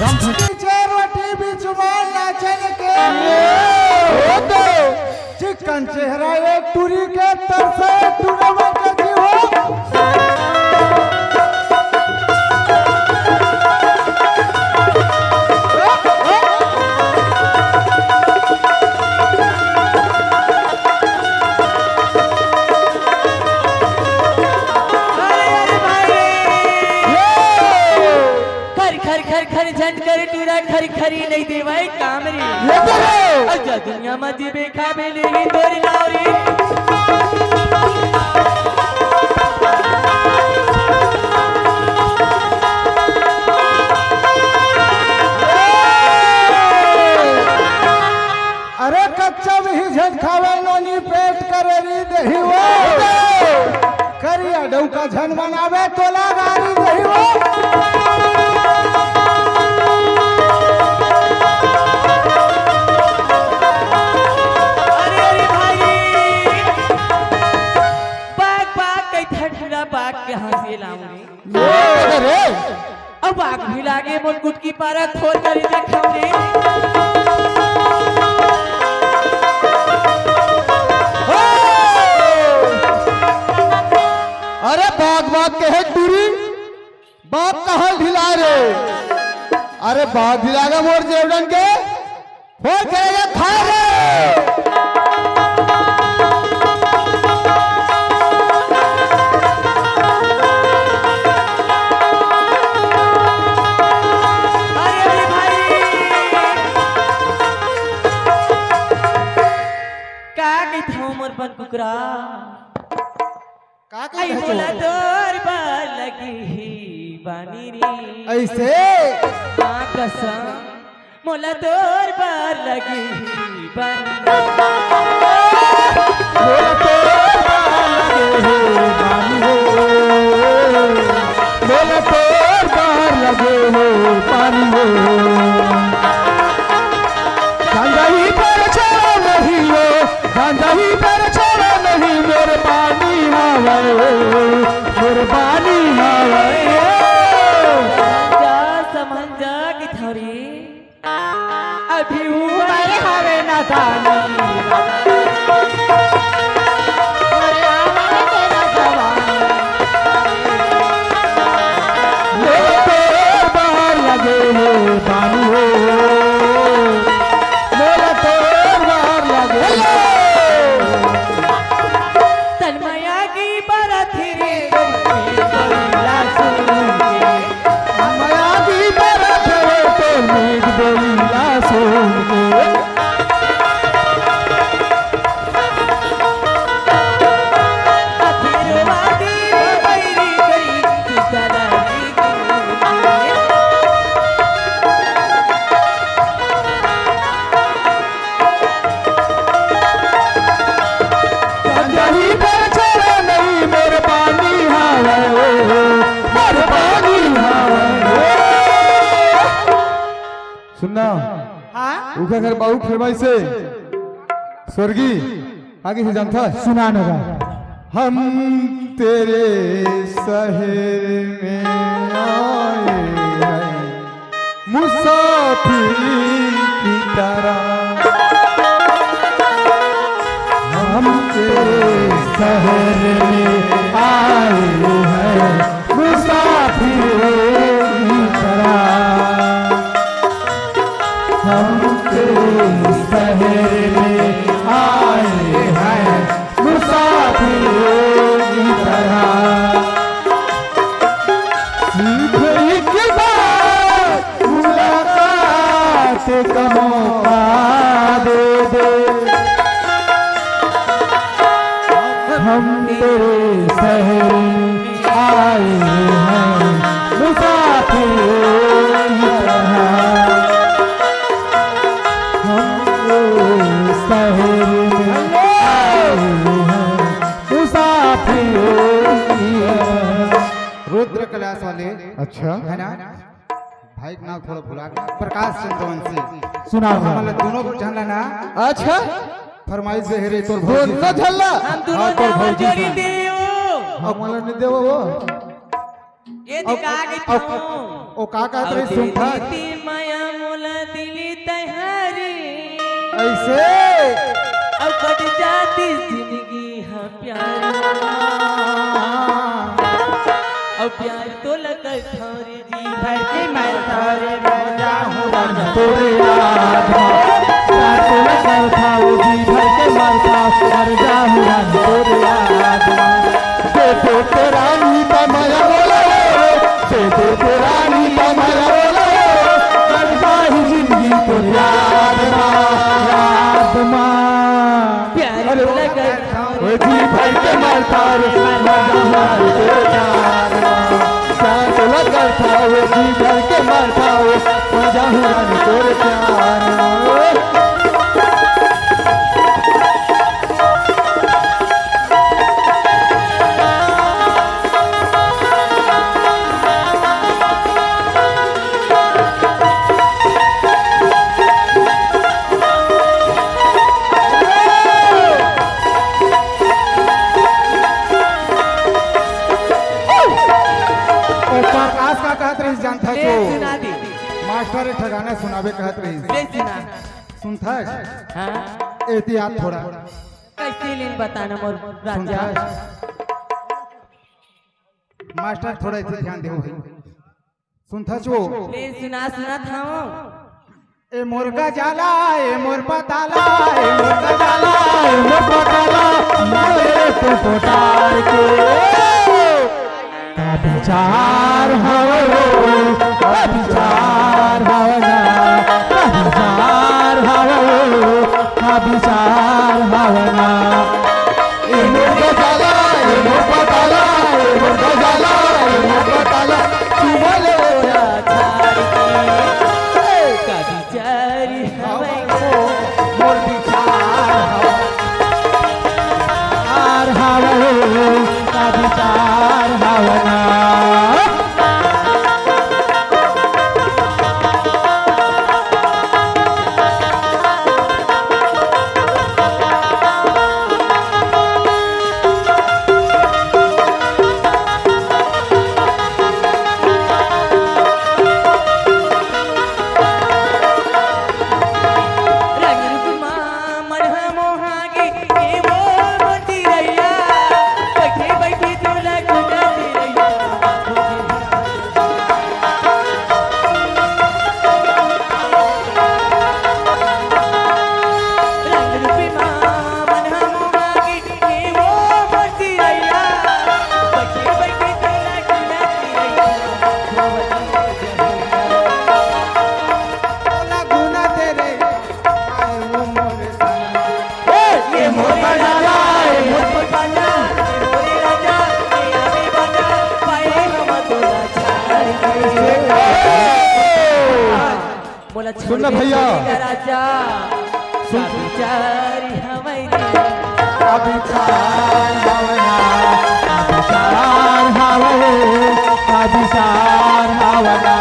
रोटी बिचवाल नाचन के चिकन चेहरा एक टूरी के तरसे टूरवा के जी हो। झंड कर टूरा खरी खरी नहीं देवाई काम रे अच्छा दुनिया में दिबे खाबे ले तोरी नावरी अरे कच्चा भी झंड खावे नोनी पेट करे री दही वो करिया डौका झंड बनावे तोला गारी दही वो। अब आग भी लागे मोल गुटकी पारा खोल कर देखाऊंगी। अरे बाग बाग के है टूरी बाप कहाँ ढिला रे। अरे बाग ढिलागा मोर जेवड़न के फोड़ करेगा खा रे। कुकरा का आई बोला तोर बार लगी बानी रे ऐसे मां कसम मोला तोर बार लगी बानी मोला तोर बार लगे हो पानी हो गांजाही पर छोड़ो नहीं हो गांजाही पर छोड़ो नहीं मेरे पानी मेरे पानी समझ जा कि थोड़ी अभी उमर हवे ना दानी सुनना उनका घर बाबू फरमाई से स्वर्गी आगे से जानता सुना नगा हम तेरे शहर में आए हैं मुसाफिर की तरह हम तेरे शहर में आए हैं मुसाफिर की तरह हम तेरे शहर में आए हैं मुसाफिर की तरह सीख एक बार मुलाकात का मौका दे दे हम तेरे शहर में आए हैं मुसाफिर की तरह रुद्र कलाश वाले अच्छा है ना भाई का नाम थोड़ा भुला प्रकाश चंद्रवंशी सुना हमारे दोनों को जानला ना अच्छा फरमाइश से हेरे तोर भोज न झल्ला हम दोनों नाम जोड़ी देओ अब मला ने देवो वो ये दिखा के थाओ ओ का कहत रही सुनता माया मोला दिली तैयारी ऐसे अब कट जाती जिंदगी हाँ प्यार अब प्यार तो लगा थारे जी भर के मैं थारे मजा हूँ तोरे याद प्यार तो लगा था वो जी भर के मरता मर जाऊँ तोरे याद देखो तेरा नीता माया बोला देखो तेरा नीता माया बोला करता ही जिंदगी को याद प्यार तो लगा वो जी भर के मरता तोरे याद प्यार तो लगा था वो जी भर के मरता मजा हुआ तोरे प्यार जानता ले तो सुना दी मास्टर ठगाना सुनावे कहत रही ले सुना सुनता हाँ एहतियात थोड़ा कैसे लेन बताना मोर सुनता राजा मास्टर थोड़ा इसे ध्यान देओ भाई सुनता जो ले सुना सुना थाओ ए मुर्गा जाला ए मोर पताला ए मुर्गा जाला ए मोर पताला मारे तो पोटार के का विचार हवो का विचार हवना का विचार हवो का विचार हवना ए मुर्गा जाला ए मोर पताला ए मुर्गा जाला ए मोर पताला चुमले का बिचारी हवे मोर विचार हवो का विचार हवना सुन भैया राजा सुन बिचारी हवे का विचार हवना का विचार हवो का विचार हवना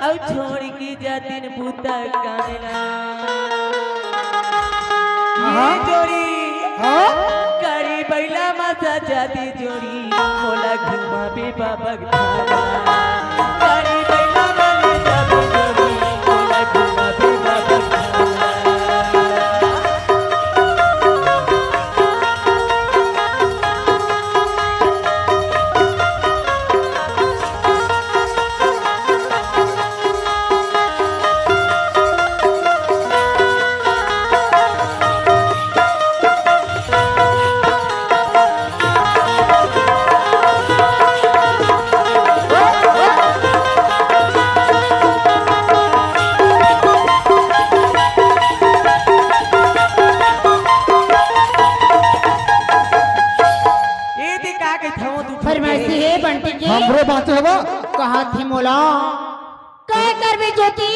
अब छोड़ के जातिन पुता कानला ये जोड़ी करी बैला माता जाती जोड़ी मोला घुमा बे बाबा खाना करी बैला माता जाती जोड़ी मोला घुमा बे बाबा खाना हमरो बात है कहा थी मोला कह कर भी ज्योति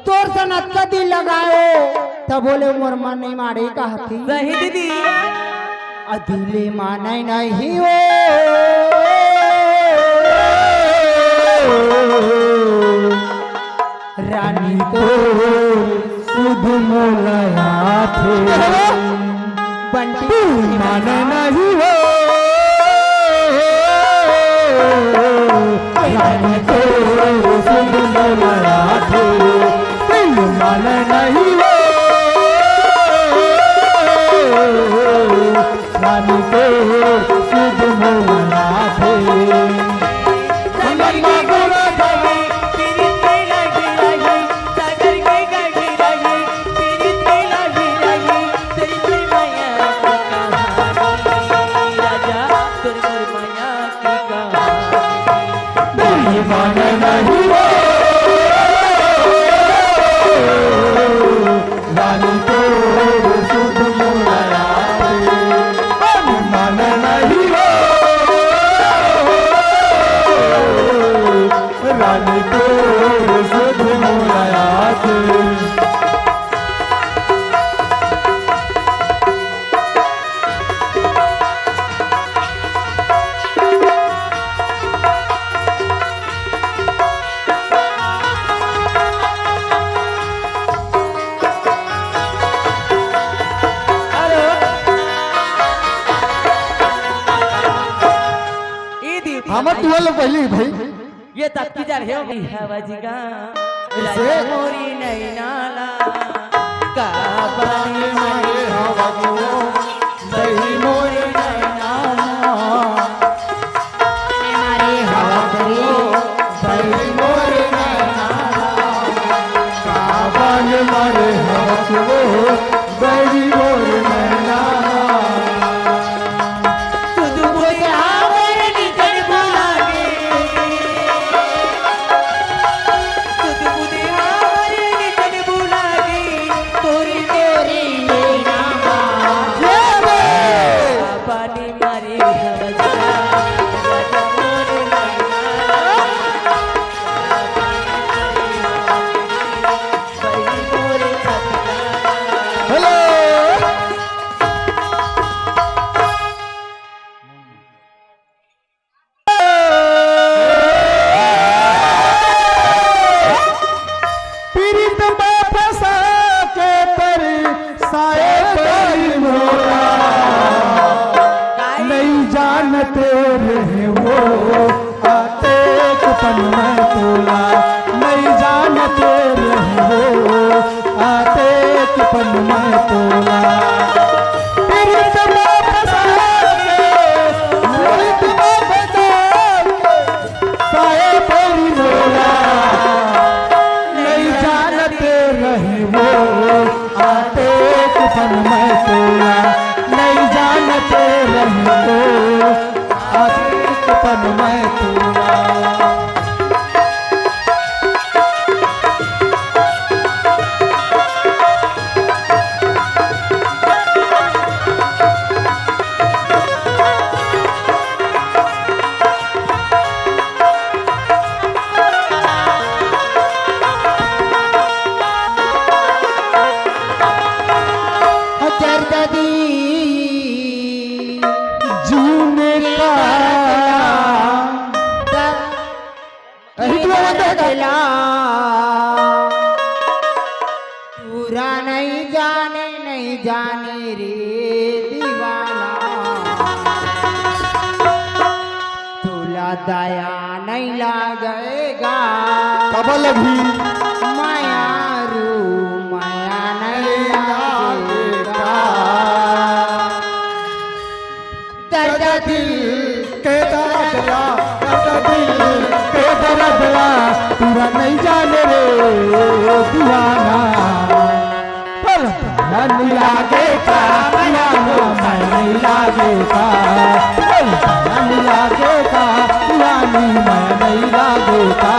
तोर सनत का दिल लगाओ तब बोले मोर मन नहीं मारे कहा थी सही दीदी दिले माने नहीं हो रानी तो सुध मोलया थे बंटी माने नहीं हो रानी तो सुध मोलया थे माने नहीं हो रानी तो सुध मोलया थे पहले भाई ये तक की जा रहे हो हवा जिगा ऐसे? मोरी नहीं नाला का पानी मारे हवा को सही मोरे हमारे हवा करे सही मोरे काबन मारे हवा को सही मोरे नैना पूरा नहीं जाने रे दीवाना तुला दया नहीं लागेगा कबल भी माया रू माया नहीं लागेगा दर्द दिल के दर्दला पूरा नहीं जाने रे दीवाना पर नहीं लागेगा नहीं लागेगा नहीं लागेगा दीवानी मैं नहीं लागेगा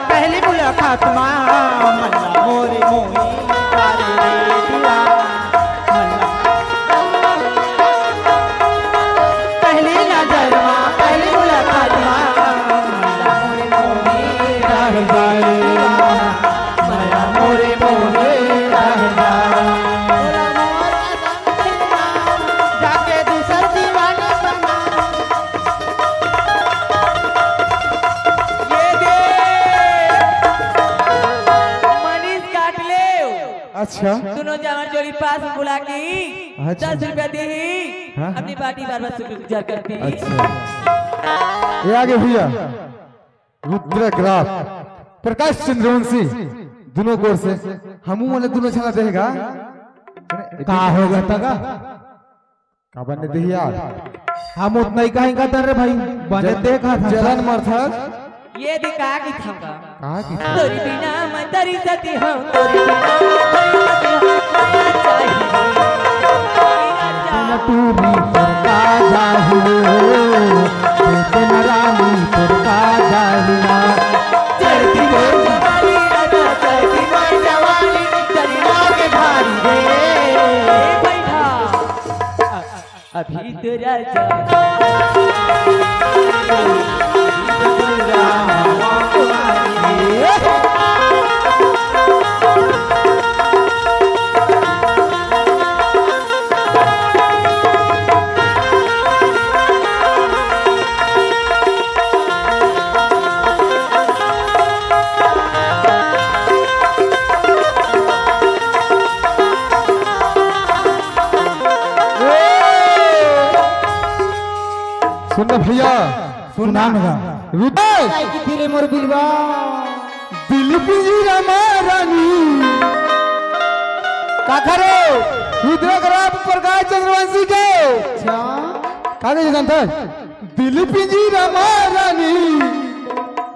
पहली मुलाकात माँ मल्ला मोरे मोही तारे रे दुआ मल्ला पहली नजर माँ पहली मुलाकात माँ मल्ला मोरे मोही तारे रे दुआ मल्ला मोरे मोही तारे जाके दूसर दीवाना बना ये दे मनीष काट ले अच्छा दोनों जावर जोड़ी पास में बुला के अच्छा। 10 रुपया दे हाँ, अपनी पार्टी बार बार शुक्रिया करते हैं। अच्छा ये आगे भैया रुद्रग्राफ प्रकाश चंद्रवंशी दोनों कोर से हमू वाले दोनों चला देगा का होगा तगा का बने दे यार हम उतना ही कहीं का दर भाई बने देखा था जलन मरथक ये दिखा की थमका कहा की तोरी बिना मैं तरी सती हूँ तोरी बिना मैं तरी सती हूँ तू भी तुरका जाहिलो तेन रानी तुरका जाहिला चलती बोल वाली राजा चलती बोल जवानी तेरी आगे भारी रे बैठा अभी तेरा जा सुन भैया सुना रुदय की फिरे मोर बिलवा दिलीप जी रानी का करो रुद्रग्राफ प्रकाश चंद्रवंशी के अच्छा कागे जानता दिलीप जी रानी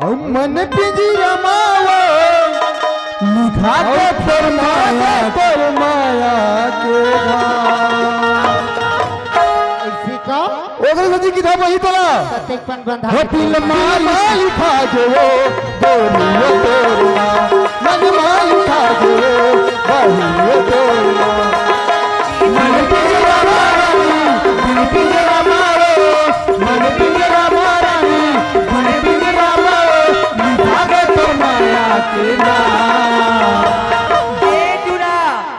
और मन पिजी रमावा लिखा के फरमाया के ऐसी का ओगरे सजी की था वही तोला सत्यपन बंधा हो दिल माल खा जो बोलियो तोरना मन माल खा जो बोलियो तोरना मन पिंजरा मारानी दिल पिंजरा मारो मन पिंजरा मारानी मन पिंजरा मारो लिखा के फरमाया के ना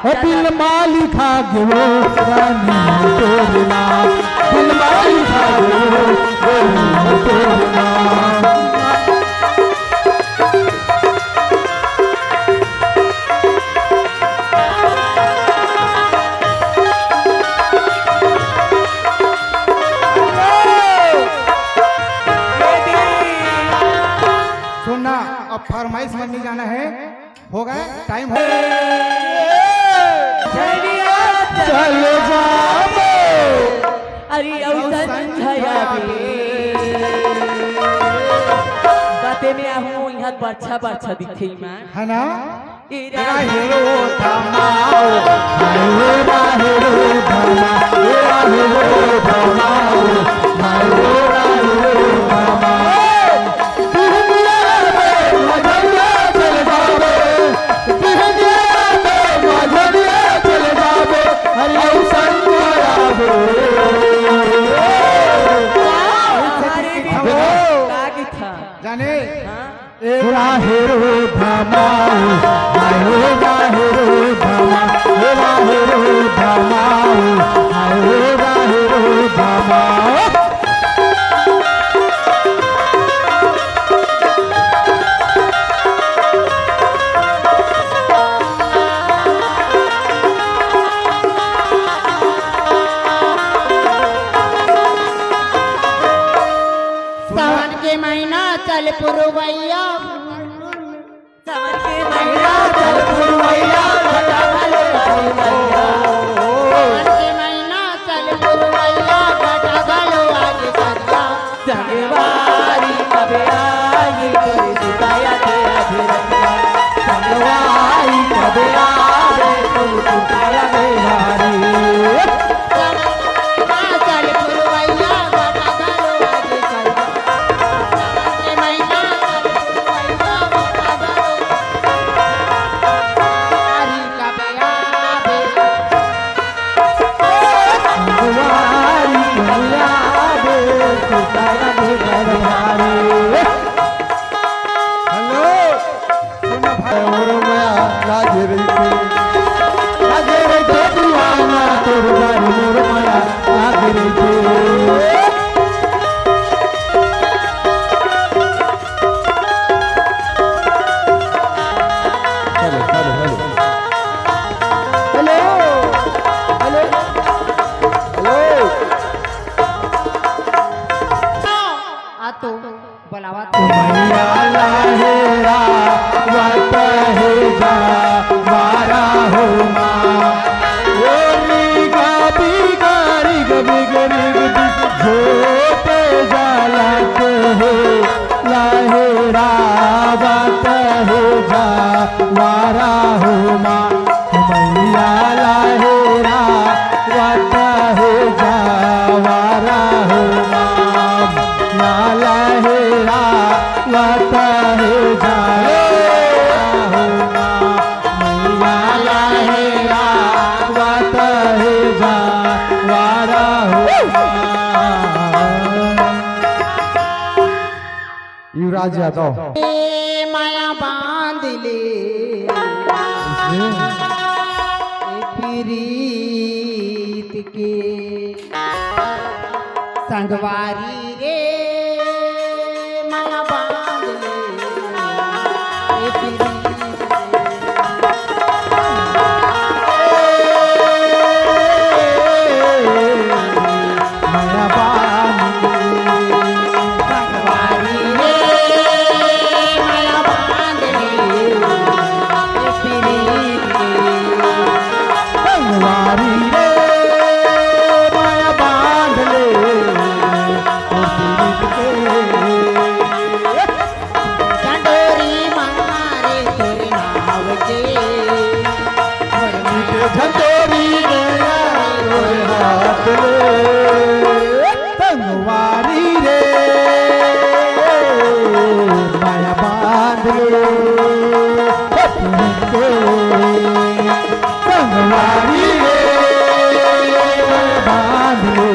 हो दिल माल खा जो रानी तोरना दिल माल खा जो बोलियो तोरना सुनना अब फरमाइश में नहीं जाना है हो गए टाइम हो चले जाओ अरे औसन छया बाते में आहू यहाँ बच्चा बच्चा दिखे मां है ना इरा हीरो धमाओ हेरा हेरो धमा हेरा हेरो धमाओ हेरा हेरो धमा दुनिया में मजलिया चल जावे दुनिया में मजलिया चल जावे हरि संगरावे अरे का की था जाने हेरा हेरो धमाओ हेरा हेरो धमा हेरा हेरो धमाओ हेरा हेरो धमाओ सावन के महीना चल पुरवैया समझ के महिला चल पुरवैया घटा भले सावन के महीना चल पुरवैया घटा घलो आगे करिया संगवारी कबे आई तोरी सिताया तेरा धीरतिया संगवाई कबे आवे तोरी सिताया बेहारी चल पुरवैया घटा घलो आगे करिया सावन के महीना चल पुरवैया घटा लागे रे तो दीवाना तोर बारी मोर माया लागे रे तो बोलावा मैया लाहेरा वात है जा मारा हो माँ ओ मीगा बिगारी गबिगरी जो पे जालत है लाहेरा वात है जा मारा हो माँ मैया लाहेरा वात है जा मारा हो माँ लाहेरा वात है जा हो माँ मैया लाहेरा वात है जा वारा हो युवराज यादव माया बांध ले प्रीत के संगवारी रे माया बांध ले प्रीत माया संगवारी रे माया बांध ले प्रीत के संगवारी रे माया बांध ले चंडोरी मारे तोरे नाव के झंडोरी गया हाथ ले संगवारी रे माया बांध ले संगवारी रे माया बांध ले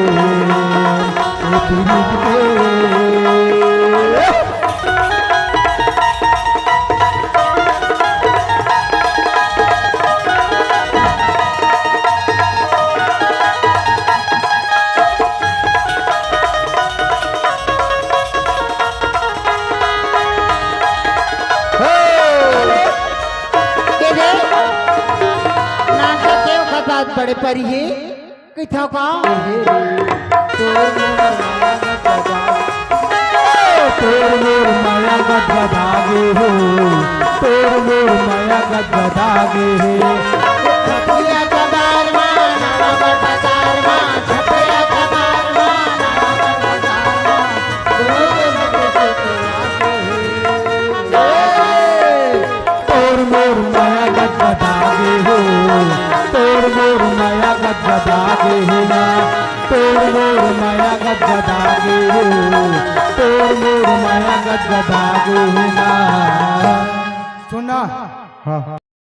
बड़े परी है किथा का तोर मोर माया गदगदागे हो तोर मोर माया गदगदागे है छपिया कबार मां नाना बाजार मां छपिया कबार मां नाना बाजार मां तोर मोर माया गदगदागे हो तोर मोर माया गदगदागे है ना तोर मोर माया गदगदागे हो तोर मोर माया गदगदागे है ना सुनना हाँ